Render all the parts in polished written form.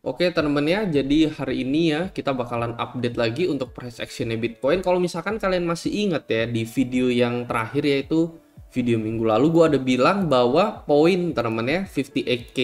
Oke temen ya, jadi hari ini ya kita bakalan update lagi untuk price actionnya Bitcoin. Kalau misalkan kalian masih ingat ya di video yang terakhir yaitu video minggu lalu gue ada bilang bahwa poin temen ya 58k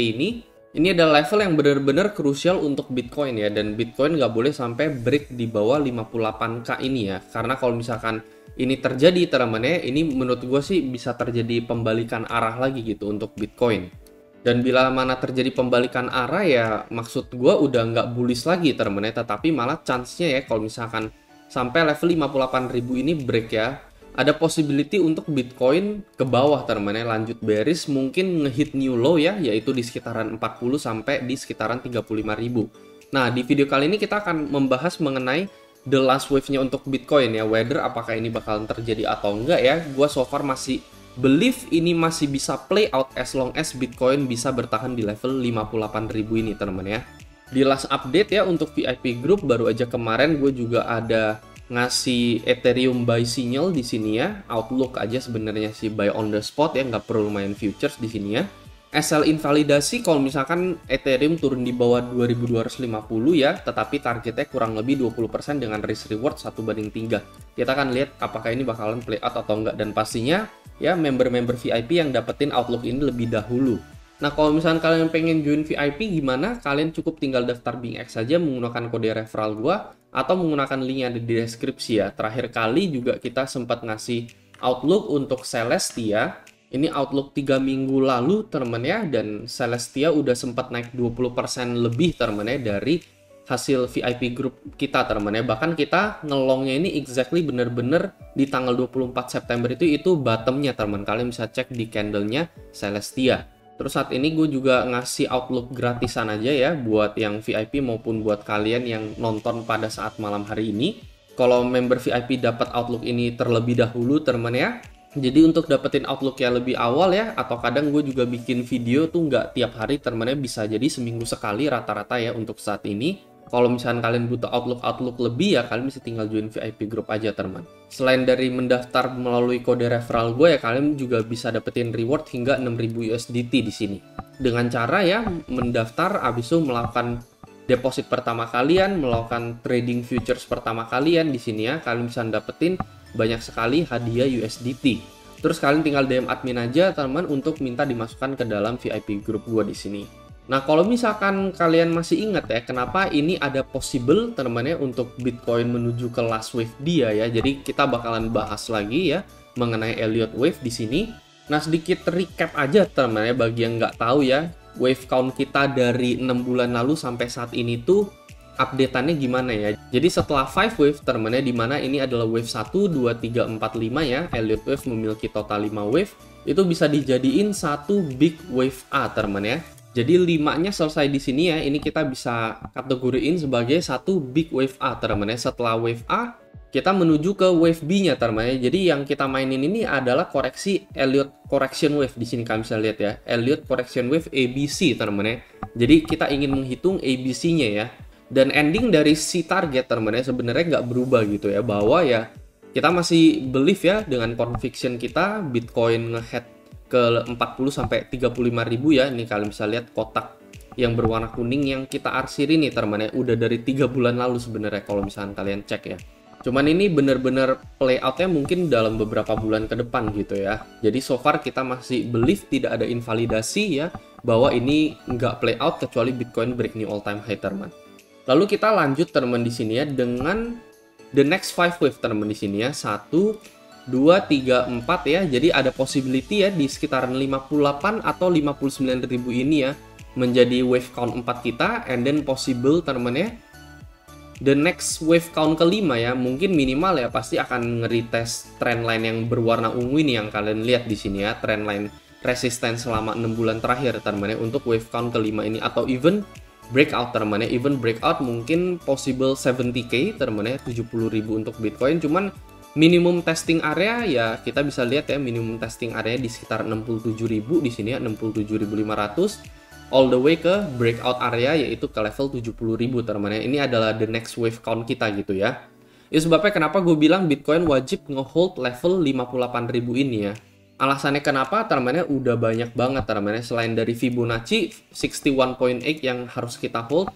ini adalah level yang benar-benar krusial untuk Bitcoin ya, dan Bitcoin nggak boleh sampai break di bawah 58k ini ya, karena kalau misalkan ini terjadi temen ya, ini menurut gue sih bisa terjadi pembalikan arah lagi gitu untuk Bitcoin. Dan bila mana terjadi pembalikan arah ya maksud gue udah nggak bullish lagi termennya, tetapi malah chance-nya ya kalau misalkan sampai level 58.000 ini break ya, ada possibility untuk Bitcoin ke bawah termennya lanjut bearish, mungkin ngehit new low ya, yaitu di sekitaran 40 sampai di sekitaran 35.000. Nah, di video kali ini kita akan membahas mengenai the last wave-nya untuk Bitcoin ya, whether apakah ini bakalan terjadi atau enggak ya. Gue so far masih believe ini masih bisa play out as long as Bitcoin bisa bertahan di level 58.000 ini teman ya. Di last update ya untuk VIP group baru aja kemarin gue juga ada ngasih Ethereum buy signal di sini ya. Outlook aja sebenarnya sih buy on the spot ya, nggak perlu main futures di sini ya. SL invalidasi kalau misalkan Ethereum turun di bawah 2250 ya, tetapi targetnya kurang lebih 20% dengan risk reward 1/3. Kita akan lihat apakah ini bakalan play out atau enggak, dan pastinya ya member-member VIP yang dapetin Outlook ini lebih dahulu. Nah, kalau misalkan kalian pengen join VIP gimana? Kalian cukup tinggal daftar BingX saja menggunakan kode referral gua atau menggunakan link yang ada di deskripsi ya. Terakhir kali juga kita sempat ngasih Outlook untuk Celestia. Ini Outlook 3 minggu lalu temen ya, dan Celestia udah sempat naik 20% lebih temen ya dari hasil VIP group kita temen ya. Bahkan kita ngelongnya ini exactly bener-bener di tanggal 24 September itu bottomnya temen. Kalian bisa cek di candlenya Celestia. Terus saat ini gue juga ngasih Outlook gratisan aja ya buat yang VIP maupun buat kalian yang nonton pada saat malam hari ini. Kalau member VIP dapat Outlook ini terlebih dahulu temen ya. Jadi untuk dapetin Outlook yang lebih awal ya, atau kadang gue juga bikin video tuh nggak tiap hari, termennya bisa jadi seminggu sekali rata-rata ya untuk saat ini. Kalau misalkan kalian butuh Outlook lebih ya, kalian bisa tinggal join VIP group aja teman. Selain dari mendaftar melalui kode referral gue ya, kalian juga bisa dapetin reward hingga 6.000 USDT di sini. Dengan cara ya mendaftar, abis itu melakukan deposit pertama kalian, melakukan trading futures pertama kalian di sini ya, kalian bisa dapetin banyak sekali hadiah USDT. Terus kalian tinggal DM admin aja teman untuk minta dimasukkan ke dalam VIP group gue di sini. Nah, kalau misalkan kalian masih ingat ya, kenapa ini ada possible teman-teman untuk Bitcoin menuju ke last wave dia ya. Jadi kita bakalan bahas lagi ya mengenai Elliott Wave di sini. Nah, sedikit recap aja teman-teman ya bagi yang nggak tahu ya, wave count kita dari 6 bulan lalu sampai saat ini tuh update-annya gimana ya. Jadi setelah 5 wave termennya, dimana ini adalah wave 1, 2, 3, 4, 5 ya, Elliott Wave memiliki total 5 wave, itu bisa dijadiin satu big wave A termennya. Jadi 5-nya selesai di sini ya, ini kita bisa kategoriin sebagai satu big wave A termennya. Setelah wave A, kita menuju ke wave B-nya termennya. Jadi yang kita mainin ini adalah koreksi Elliott Correction Wave. Di sini kalian bisa lihat ya, Elliott Correction Wave ABC termennya. Jadi kita ingin menghitung ABC-nya ya. Dan ending dari si target termennya sebenarnya nggak berubah gitu ya, bahwa ya kita masih believe ya dengan conviction kita Bitcoin ngehead ke 40 sampai 35 ribu ya. Ini kalian bisa lihat kotak yang berwarna kuning yang kita arsirin nih termennya udah dari 3 bulan lalu sebenarnya kalau misalkan kalian cek ya. Cuman ini bener-bener playoutnya mungkin dalam beberapa bulan ke depan gitu ya. Jadi so far kita masih believe tidak ada invalidasi ya bahwa ini nggak playout kecuali Bitcoin break new all time high teman. Lalu kita lanjut teman di sini ya dengan the next 5 wave teman di sini ya. 1, 2, 3, 4 ya. Jadi ada possibility ya di sekitaran 58 atau 59 ribu ini ya menjadi wave count 4 kita, and then possible teman ya. The next wave count kelima ya, mungkin minimal ya pasti akan nge-retest trendline yang berwarna ungu ini yang kalian lihat di sini ya, trendline resistance selama 6 bulan terakhir teman ya untuk wave count kelima ini, atau even breakout teman ya, even breakout mungkin possible 70k teman ya, 70.000 untuk Bitcoin. Cuman minimum testing area ya kita bisa lihat ya, minimum testing area di sekitar 67.000 di sini ya, 67.500 all the way ke breakout area yaitu ke level 70.000 teman ya. Ini adalah the next wave count kita gitu ya. Itu sebabnya kenapa gue bilang Bitcoin wajib ngehold level 58.000 ini ya. Alasannya kenapa? Termennya udah banyak banget termennya. Selain dari Fibonacci 61.8 yang harus kita hold,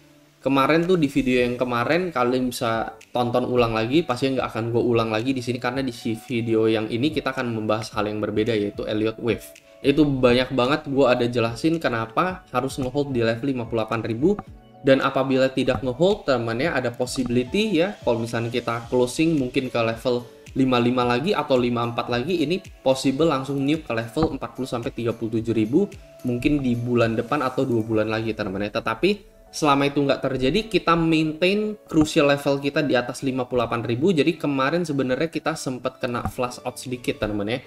Kemarin tuh di video yang kemarin kalian bisa tonton ulang lagi, pasti nggak akan gue ulang lagi di sini karena di video yang ini kita akan membahas hal yang berbeda yaitu Elliott Wave. Itu banyak banget gue ada jelasin kenapa harus ngehold di level 58.000 dan apabila tidak ngehold temannya ada possibility ya kalau misalnya kita closing mungkin ke level 55 lagi atau 54 lagi, ini possible langsung nuke ke level 40 sampai 37.000 mungkin di bulan depan atau 2 bulan lagi teman-teman. Tetapi selama itu nggak terjadi, kita maintain crucial level kita di atas 58.000. Jadi kemarin sebenarnya kita sempat kena flush out sedikit teman-teman ya.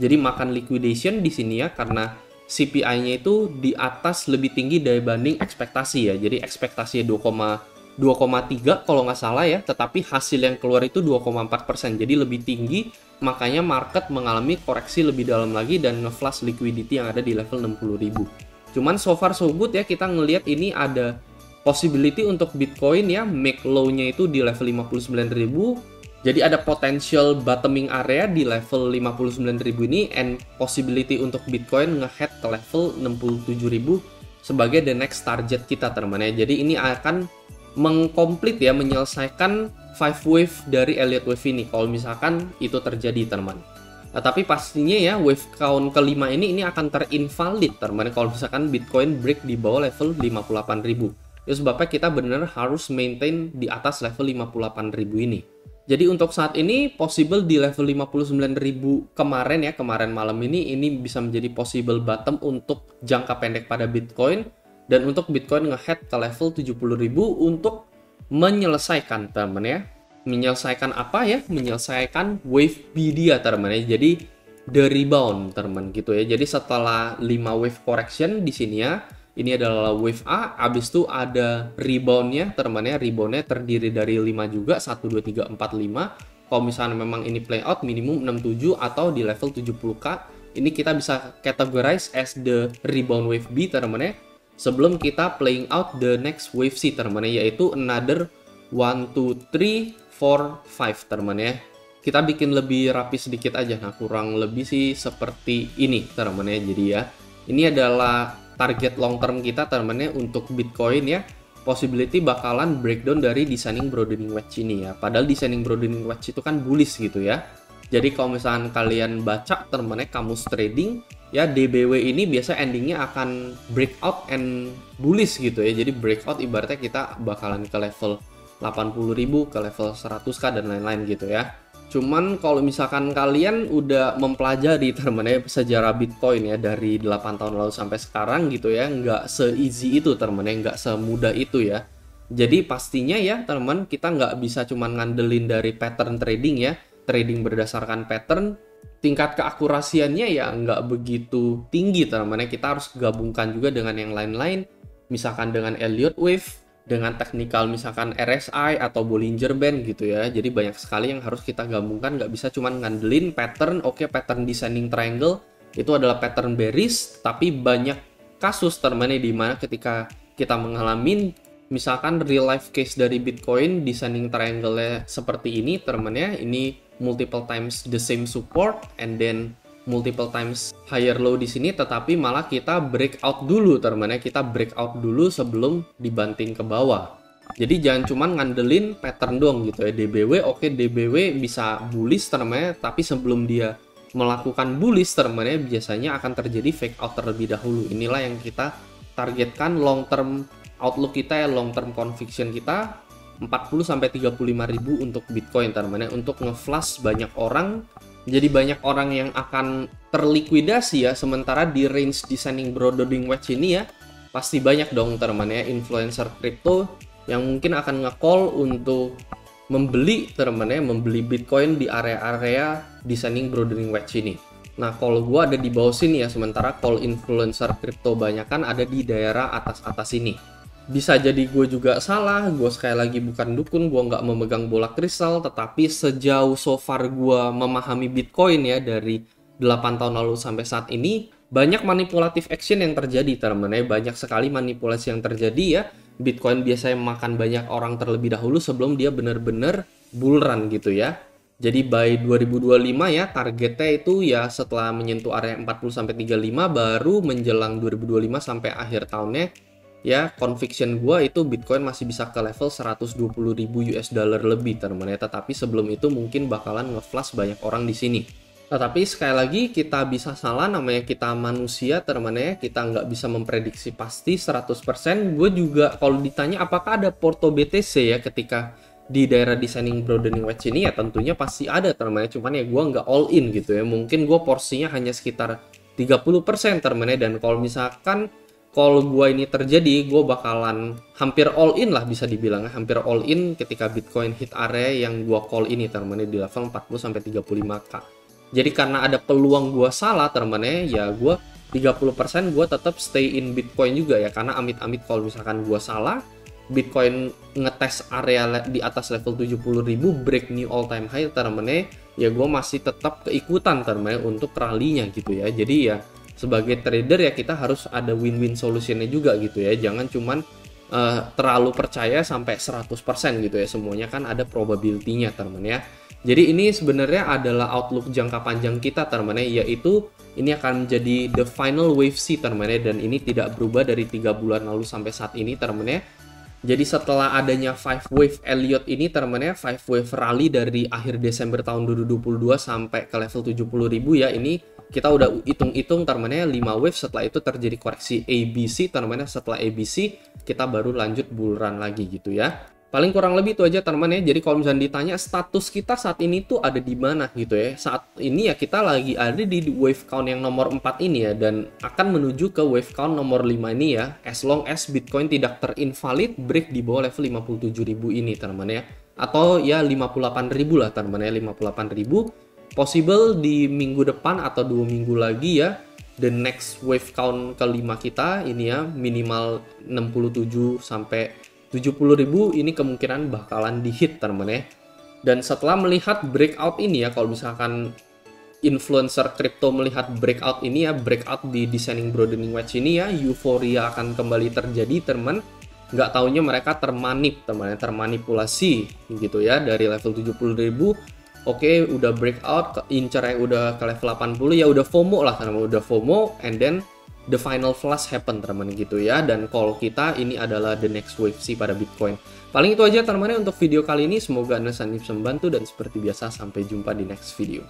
Jadi makan liquidation di sini ya karena CPI-nya itu di atas lebih tinggi dibanding ekspektasi ya. Jadi ekspektasinya 2,3 kalau nggak salah ya, tetapi hasil yang keluar itu 2,4%. Jadi lebih tinggi, makanya market mengalami koreksi lebih dalam lagi dan nge-flush liquidity yang ada di level 60.000. Cuman so far so good ya, kita ngelihat ini ada possibility untuk Bitcoin ya make low-nya itu di level 59.000. Jadi ada potential bottoming area di level 59.000 ini and possibility untuk Bitcoin nge-head ke level 67.000 sebagai the next target kita teman-teman ya. Jadi ini akan mengkomplit ya, menyelesaikan 5 wave dari Elliott Wave ini kalau misalkan itu terjadi teman-teman. Nah, tapi pastinya ya wave count kelima ini akan terinvalid teman-teman kalau misalkan Bitcoin break di bawah level 58.000. Itu sebabnya kita benar harus maintain di atas level 58.000 ini. Jadi untuk saat ini possible di level 59.000 kemarin malam ini bisa menjadi possible bottom untuk jangka pendek pada Bitcoin dan untuk Bitcoin nge-head ke level 70.000 untuk menyelesaikan teman ya. Menyelesaikan apa ya? Menyelesaikan wave B dia teman ya. Jadi the rebound teman gitu ya. Jadi setelah 5 wave correction di sini ya, ini adalah wave A, habis itu ada reboundnya teman-teman ya, reboundnya terdiri dari 5 juga, 1, 2, 3, 4, 5. Kalau misalnya memang ini play out minimum 67 atau di level 70k, ini kita bisa categorize as the rebound wave B teman-teman ya, sebelum kita playing out the next wave C teman-teman ya, yaitu another 1, 2, 3, 4, 5 teman-teman ya. Kita bikin lebih rapi sedikit aja, nah kurang lebih sih seperti ini teman-teman ya. Jadi ya, ini adalah target long term kita teman-teman untuk Bitcoin ya, possibility bakalan breakdown dari descending broadening wedge ini ya. Padahal descending broadening wedge itu kan bullish gitu ya. Jadi kalau misalkan kalian baca teman-teman kamus trading ya, DBW ini biasa endingnya akan breakout and bullish gitu ya. Jadi breakout ibaratnya kita bakalan ke level 80.000, ke level 100k dan lain-lain gitu ya. Cuman kalau misalkan kalian udah mempelajari teman-teman sejarah Bitcoin ya dari 8 tahun lalu sampai sekarang gitu ya, nggak se-easy itu teman-teman, nggak semudah itu ya. Jadi pastinya ya teman-teman, kita nggak bisa cuman ngandelin dari pattern trading ya, trading berdasarkan pattern, tingkat keakurasiannya ya nggak begitu tinggi teman-teman. Kita harus gabungkan juga dengan yang lain-lain, misalkan dengan Elliott Wave, dengan teknikal misalkan RSI atau Bollinger Band gitu ya. Jadi banyak sekali yang harus kita gabungkan, nggak bisa cuman ngandelin pattern. Oke, pattern descending triangle itu adalah pattern bearish, tapi banyak kasus teman-teman di mana ketika kita mengalami misalkan real life case dari Bitcoin descending triangle-nya seperti ini teman-teman ya, ini multiple times the same support and then multiple times higher low di sini, tetapi malah kita breakout dulu teman-teman ya, kita breakout dulu sebelum dibanting ke bawah. Jadi jangan cuma ngandelin pattern doang gitu ya. DBW oke, DBW bisa bullish teman-teman ya, tapi sebelum dia melakukan bullish teman-teman ya, biasanya akan terjadi fake out terlebih dahulu. Inilah yang kita targetkan long term outlook kita ya, long term conviction kita 40 sampai 35.000 untuk Bitcoin teman-teman ya, untuk nge-flush banyak orang. Jadi banyak orang yang akan terlikuidasi ya, sementara di range descending broadening wedge ini ya pasti banyak dong teman-teman ya influencer crypto yang mungkin akan nge-call untuk membeli teman-teman ya, membeli Bitcoin di area-area descending broadening wedge ini. Nah, call gua ada di bawah sini ya, sementara call influencer crypto banyak kan ada di daerah atas-atas ini. Bisa jadi gue juga salah, gue sekali lagi bukan dukun, gue nggak memegang bola kristal, tetapi sejauh so far gue memahami Bitcoin ya dari 8 tahun lalu sampai saat ini, banyak manipulatif action yang terjadi teman-teman ya, banyak sekali manipulasi yang terjadi ya. Bitcoin biasanya makan banyak orang terlebih dahulu sebelum dia benar-benar bull run gitu ya. Jadi by 2025 ya targetnya itu ya setelah menyentuh area 40 sampai 35 baru menjelang 2025 sampai akhir tahunnya ya conviction gua itu Bitcoin masih bisa ke level 120.000 US dollar lebih teman ya. Tetapi sebelum itu mungkin bakalan nge-flush banyak orang di sini. Tetapi sekali lagi kita bisa salah, namanya kita manusia teman ya, kita nggak bisa memprediksi pasti 100%. Gue juga kalau ditanya apakah ada Porto BTC ya ketika di daerah Descending Broadening Wedge ini, ya tentunya pasti ada teman ya. Cuman ya gue nggak all in gitu ya. Mungkin gue porsinya hanya sekitar 30% teman ya. Dan kalau misalkan call gue ini terjadi, gue bakalan hampir all in lah bisa dibilang, hampir all in ketika Bitcoin hit area yang gue call ini teman di level 40-35k. Jadi karena ada peluang gue salah teman-teman ya gue 30% gue tetap stay in Bitcoin juga ya, karena amit-amit kalau misalkan gue salah, Bitcoin ngetes area di atas level 70.000 break new all time high teman-teman ya gue masih tetap keikutan teman-teman untuk rally-nya gitu ya. Jadi ya sebagai trader ya kita harus ada win-win solutionnya juga gitu ya, jangan cuman terlalu percaya sampai 100% gitu ya, semuanya kan ada probability-nya teman-teman ya. Jadi ini sebenarnya adalah outlook jangka panjang kita teman-teman ya, yaitu ini akan menjadi the final wave C teman-teman ya, dan ini tidak berubah dari 3 bulan lalu sampai saat ini teman-teman ya. Jadi setelah adanya 5 wave Elliott ini teman-teman ya, 5 wave rally dari akhir Desember tahun 2022 sampai ke level 70.000 ya, ini kita udah hitung-hitung teman-teman ya 5 wave, setelah itu terjadi koreksi ABC teman-teman ya, setelah ABC kita baru lanjut bull run lagi gitu ya. Paling kurang lebih itu aja teman-teman ya. Jadi kalau misalnya ditanya status kita saat ini tuh ada di mana gitu ya. Saat ini ya kita lagi ada di wave count yang nomor 4 ini ya, dan akan menuju ke wave count nomor 5 ini ya. As long as Bitcoin tidak terinvalid break di bawah level 57.000 ini teman-teman ya. Atau ya 58.000 lah teman-teman ya, 58.000. Possible di minggu depan atau 2 minggu lagi ya. The next wave count kelima kita ini ya minimal 67 sampai 70.000 ini kemungkinan bakalan dihit teman-teman ya. Dan setelah melihat breakout ini ya, kalau misalkan influencer crypto melihat breakout ini ya, breakout di Descending Broadening Wedge ini ya, euforia akan kembali terjadi teman. Nggak taunya mereka termanipulasi gitu ya dari level 70.000. Oke, udah breakout, incer yang udah ke level 80 ya udah FOMO lah teman-teman, udah FOMO, and then the final flush happen teman-teman gitu ya. Dan call kita ini adalah the next wave sih pada Bitcoin. Paling itu aja teman-teman untuk video kali ini, semoga Anda bisa membantu, dan seperti biasa sampai jumpa di next video.